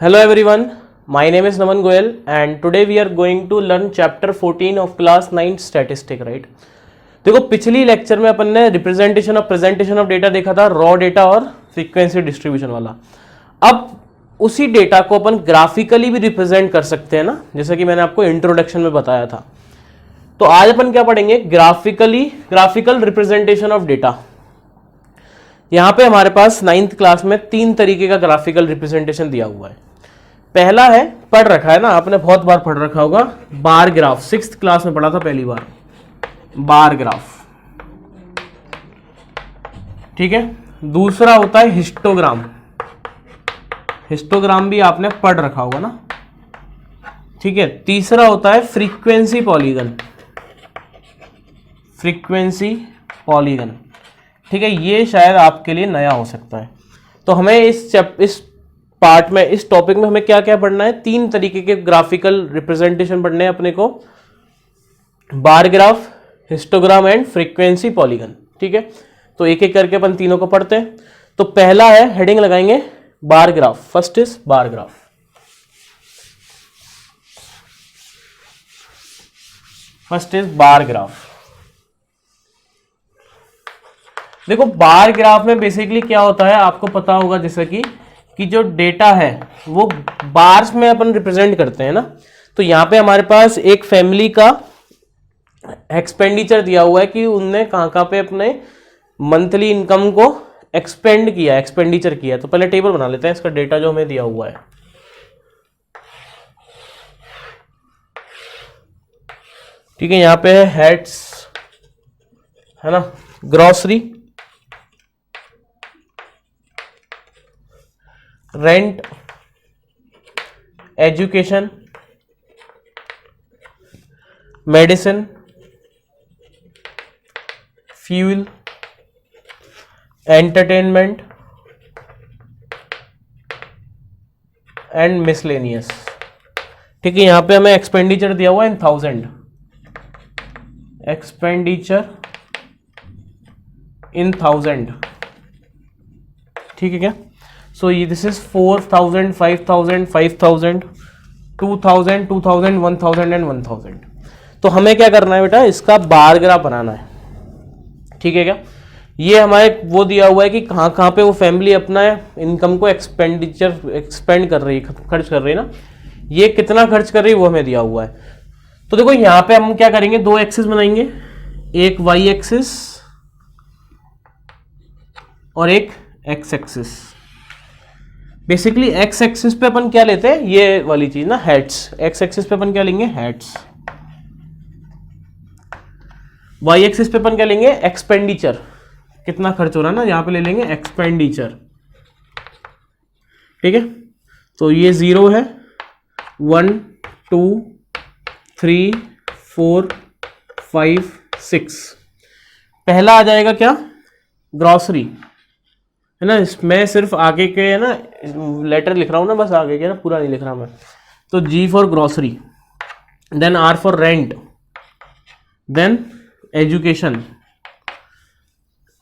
Hello everyone, my name is Naman Goyal and today we are going to learn chapter 14 of class 9 statistic, right? देखो पिछली lecture में अपन ने representation of presentation of data देखा था, raw data और frequency distribution वाला। अब उसी डेटा को अपन ग्राफिकली भी रिप्रेजेंट कर सकते हैं ना, जैसा कि मैंने आपको इंट्रोडक्शन में बताया था। तो आज अपन क्या पढ़ेंगे, ग्राफिकल रिप्रेजेंटेशन ऑफ डेटा। यहां पे हमारे पास 9th क्लास में 3 तरीके का ग्राफिकल रिप्रेजेंटेशन दिया हुआ है। पहला है, पढ़ रखा है ना, आपने बहुत बार पढ़ रखा होगा, बार ग्राफ। 6th क्लास में पढ़ा था पहली बार, बार ग्राफ, ठीक है। दूसरा होता है हिस्टोग्राम, हिस्टोग्राम भी आपने पढ़ रखा होगा ना, ठीक है। तीसरा होता है फ्रीक्वेंसी पॉलीगन, फ्रीक्वेंसी पॉलीगन, ठीक है। ये शायद आपके लिए नया हो सकता है। तो हमें इस पार्ट में, इस टॉपिक में हमें क्या क्या पढ़ना है, 3 तरीके के ग्राफिकल रिप्रेजेंटेशन पढ़ने हैं अपने को, bar graph, histogram and frequency polygon, ठीक है। तो एक एक करके अपन तीनों को पढ़ते हैं। तो पहला है, हेडिंग लगाएंगे bar graph. First is bar graph. First is bar graph. देखो बार ग्राफ में बेसिकली क्या होता है, आपको पता होगा जैसे कि जो डेटा है वो बार्स में अपन रिप्रेजेंट करते हैं ना। तो यहां पे हमारे पास एक फैमिली का एक्सपेंडिचर दिया हुआ है कि उनने कहां पे अपने मंथली इनकम को एक्सपेंडिचर किया। तो पहले टेबल बना लेते हैं इसका, डेटा जो हमें दिया हुआ है। ठीक है, यहां पे है हेड्स, है ना, grocery, rent, education, medicine, fuel, entertainment and miscellaneous. ठीक है, यहां पे हमें एक्सपेंडिचर दिया हुआ है इन 1000, एक्सपेंडिचर इन 1000, ठीक है क्या। सो ये दिस इज 4000, 5000, 5000, 2000, 2000, 1000 एंड 1000। तो हमें क्या करना है बेटा, इसका बार ग्राफ बनाना है, ठीक है क्या। ये हमारे वो दिया हुआ है कि कहाँ कहाँ पे वो फैमिली अपना इनकम को एक्सपेंड कर रही है, खर्च कर रही है ना। ये कितना खर्च कर रही है वो हमें दिया हुआ है। तो देखो यहाँ पे हम क्या करेंगे, 2 एक्सिस बनाएंगे, एक वाई एक्सिस और एक x axis. Basically x axis पे अपन क्या लेते हैं, ये वाली चीज ना, हेड्स। एक्स एक्सिस पे अपन क्या लेंगे, हेड्स। वाई एक्सिस पे अपन क्या लेंगे, एक्सपेंडिचर, कितना खर्च हो रहा है ना, यहां पे ले लेंगे एक्सपेंडिचर, ठीक है। तो ये 0 है, 1 2 3 4 5 6। पहला आ जाएगा क्या, ग्रॉसरी, है ना। इसमें सिर्फ आगे के है ना लेटर लिख रहा हूं ना, बस आगे के ना, पूरा नहीं लिख रहा मैं। तो G for grocery, then R for rent, then education,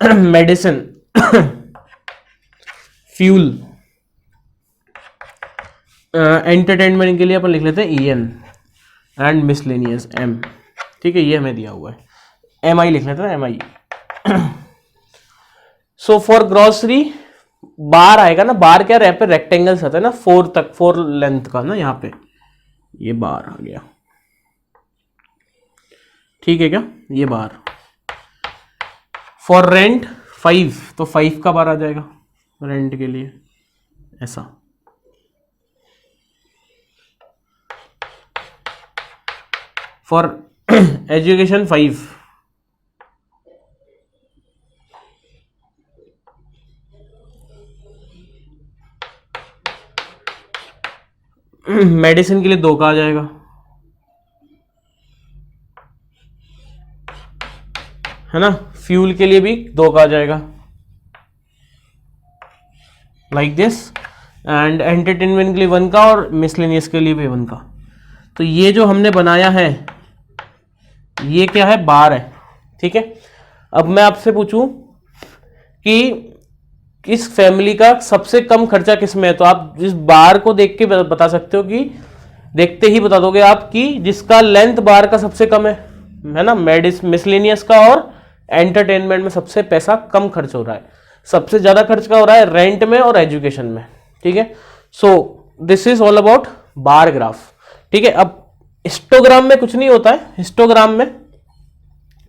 medicine, fuel, entertainment के लिए अपन लिख लेते हैं EN एंड मिसलेनियस M, ठीक है। ये हमें दिया हुआ है, MI लिख लेते हैं, MI। सो फॉर ग्रॉसरी बार आएगा ना, बार क्या यहाँ पे रेक्टेंगल्स आता है ना, 4 तक, 4 लेंथ का ना, यहाँ पे ये बार आ गया, ठीक है क्या, ये बार। फॉर रेंट 5, तो 5 का बार आ जाएगा रेंट के लिए, ऐसा। फॉर एजुकेशन 5, मेडिसिन के लिए 2 का आ जाएगा, है ना। फ्यूल के लिए भी 2 का आ जाएगा, लाइक दिस। एंड एंटरटेनमेंट के लिए 1 का और मिसलेनियस के लिए भी 1 का। तो ये जो हमने बनाया है ये क्या है, बार है, ठीक है। अब मैं आपसे पूछूं कि इस फैमिली का सबसे कम खर्चा किस में है, तो आप इस बार को देख के बता सकते हो कि देखते ही बता दोगे आप कि जिसका लेंथ बार का सबसे कम है ना, मिसलेनियस का और एंटरटेनमेंट में सबसे पैसा कम खर्च हो रहा है, सबसे ज्यादा खर्च का हो रहा है रेंट में और एजुकेशन में। ठीक है, so this is all about bar graph. ठीक है, अब हिस्टोग्राम में कुछ नहीं होता है, हिस्टोग्राम में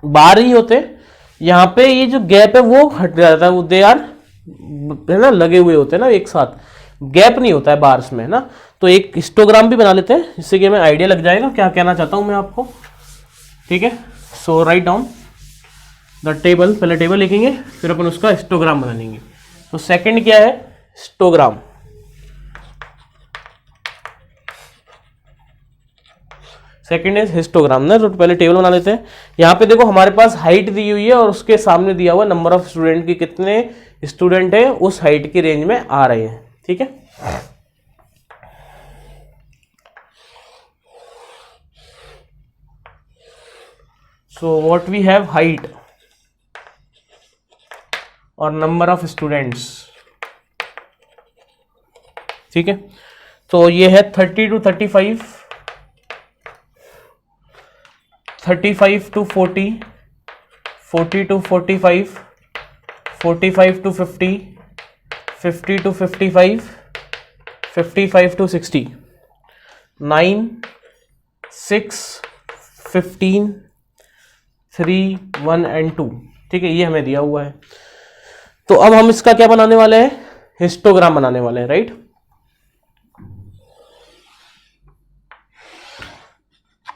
बार ही होते हैं, यहां पे ये जो गैप है वो हट जाता है, वो दे आर है ना लगे हुए होते हैं ना एक साथ, गैप नहीं होता है बार्स में, है ना। तो एक हिस्टोग्राम भी बना लेते हैं जिससे कि हमें आइडिया लग जाएगा क्या कहना चाहता हूं मैं आपको। ठीक है, सो राइट डाउन द टेबल, पहले टेबल लिखेंगे फिर अपन उसका हिस्टोग्राम बना लेंगे। तो सेकंड क्या है, हिस्टोग्राम। सेकंड इज हिस्टोग्राम ना, तो पहले टेबल बना लेते हैं। यहाँ पे देखो हमारे पास हाइट दी हुई है और उसके सामने दिया हुआ नंबर ऑफ स्टूडेंट की, कितने स्टूडेंट है उस हाइट की रेंज में आ रहे हैं। ठीक है, so what we have height और नंबर ऑफ स्टूडेंट्स। ठीक है, तो ये है 30 to 35, 35 to 40, 40 to 45, 45 to 50, 50 to 55, 55 to 60, 9, 6, 15, 3, 1 and 2। ठीक है, ये हमें दिया हुआ है। तो अब हम इसका क्या बनाने वाले हैं, हिस्टोग्राम बनाने वाले हैं, राइट।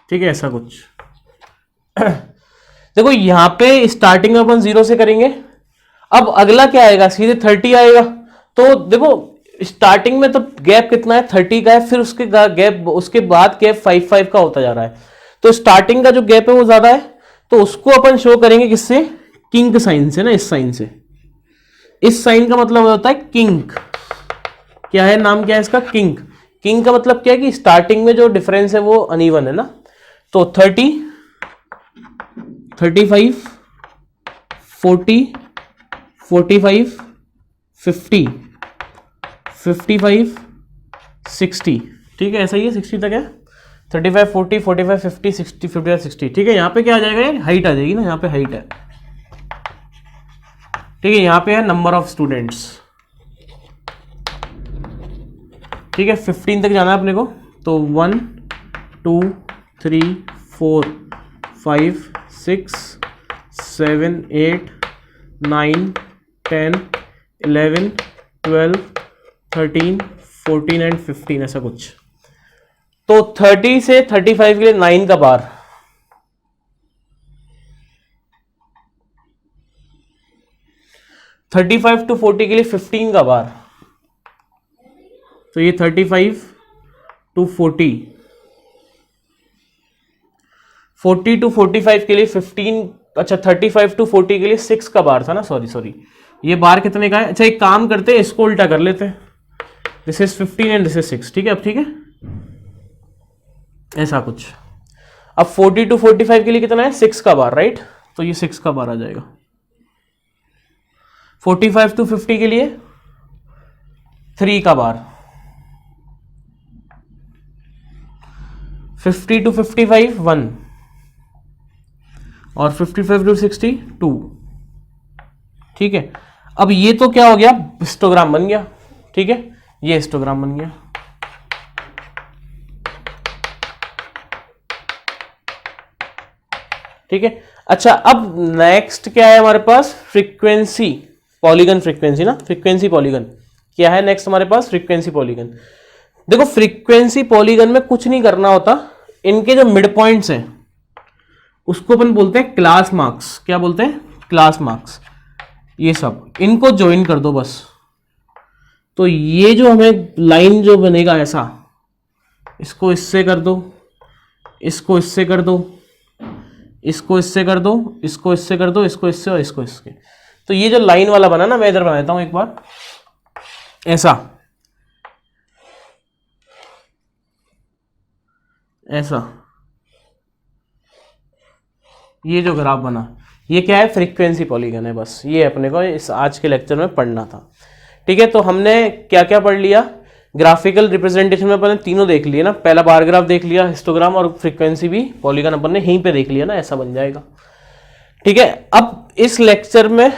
ठीक है, ऐसा कुछ देखो यहां पे स्टार्टिंग में अपन 0 से करेंगे, अब अगला क्या आएगा, सीधे 30 आएगा। तो देखो स्टार्टिंग में तो गैप कितना है, 30 का है, फिर उसके गैप, उसके बाद गैप 5 का होता जा रहा है। तो स्टार्टिंग का जो गैप है वो ज्यादा है, तो उसको अपन शो करेंगे किससे, किंक साइन से ना, इस साइन से। इस साइन का मतलब होता है किंक। क्या है, नाम क्या है इसका, किंक। किंक का मतलब क्या है कि स्टार्टिंग में जो डिफरेंस है वो अनइवन है ना। तो 30, 35, 40, 45, 50, 55, 60। ठीक है, ऐसा ही है, 60 तक है। 35, 40, 45, 50, 60, 55, 60। ठीक है, यहां पे क्या आ जाएगा, ये हाइट आ जाएगी ना, यहां पे हाइट है। ठीक है, यहां पे है नंबर ऑफ स्टूडेंट्स। ठीक है, 15 तक जाना है अपने को, तो 1, 2, 3, 4, 5, 6, 7, 8, 9, 10, 11, 12, 13, 14 एंड 15, ऐसा कुछ। तो 30 से 35 के लिए 9 का बार, 35 to 40 के लिए 15 का बार, तो ये 35 to 40, 40 to 45 के लिए 15, अच्छा 35 to 40 के लिए 6 का बार था ना, सॉरी ये बार कितने का है। अच्छा एक काम करते हैं, इसको उल्टा कर लेते हैं, this is 15 and this is 6। ठीक है, अब ठीक है, ऐसा कुछ। अब 40 to 45 के लिए कितना है, 6 का बार, राइट। तो ये 6 का बार आ जाएगा। 45 to 50 के लिए 3 का बार, 50 to 55 1, और 55 to 60 2। ठीक है, अब ये तो क्या हो गया, हिस्टोग्राम बन गया। ठीक है, ये हिस्टोग्राम बन गया। ठीक है, अच्छा अब नेक्स्ट क्या है हमारे पास, फ्रीक्वेंसी पॉलीगन, फ्रीक्वेंसी ना, फ्रीक्वेंसी पॉलीगन क्या है नेक्स्ट हमारे पास, फ्रीक्वेंसी पॉलीगन। देखो फ्रीक्वेंसी पॉलीगन में कुछ नहीं करना होता, इनके जो मिड पॉइंट्स हैं उसको अपन बोलते हैं क्लास मार्क्स। क्या बोलते हैं, क्लास मार्क्स। ये सब इनको ज्वाइन कर दो बस। तो ये जो हमें लाइन जो बनेगा ऐसा, इसको इससे कर दो, इसको इससे कर दो, इसको इससे कर दो, इसको इससे कर दो, इसको इससे और इसको इसके। तो ये जो लाइन वाला बना ना, मैं इधर बना देता हूं एक बार ऐसा, ऐसा। ये जो ग्राफ बना, ये क्या है, फ्रीक्वेंसी पॉलीगन है, बस ये अपने को इस आज के लेक्चर में पढ़ना था। ठीक है, तो हमने क्या क्या पढ़ लिया, ग्राफिकल रिप्रेजेंटेशन में अपन ने तीनों देख लिए ना, पहला बार ग्राफ देख लिया, हिस्टोग्राम और फ्रीक्वेंसी भी पॉलीगन अपन ने यहीं पे देख लिया ना, ऐसा बन जाएगा। ठीक है, अब इस लेक्चर में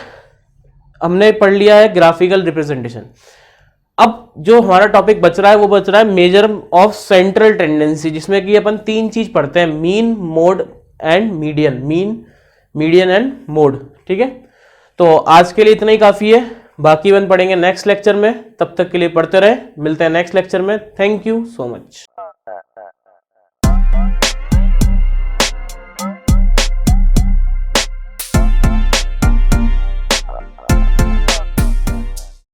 हमने पढ़ लिया है ग्राफिकल रिप्रेजेंटेशन। अब जो हमारा टॉपिक बच रहा है वो बच रहा है मेजर ऑफ सेंट्रल टेंडेंसी, जिसमें कि अपन तीन चीज पढ़ते हैं, mean, mode and median, mean, median and mode. ठीक है, तो आज के लिए इतना ही काफी है, बाकी अपन पढ़ेंगे नेक्स्ट लेक्चर में। तब तक के लिए पढ़ते रहे, मिलते हैं नेक्स्ट लेक्चर में। Thank you so much.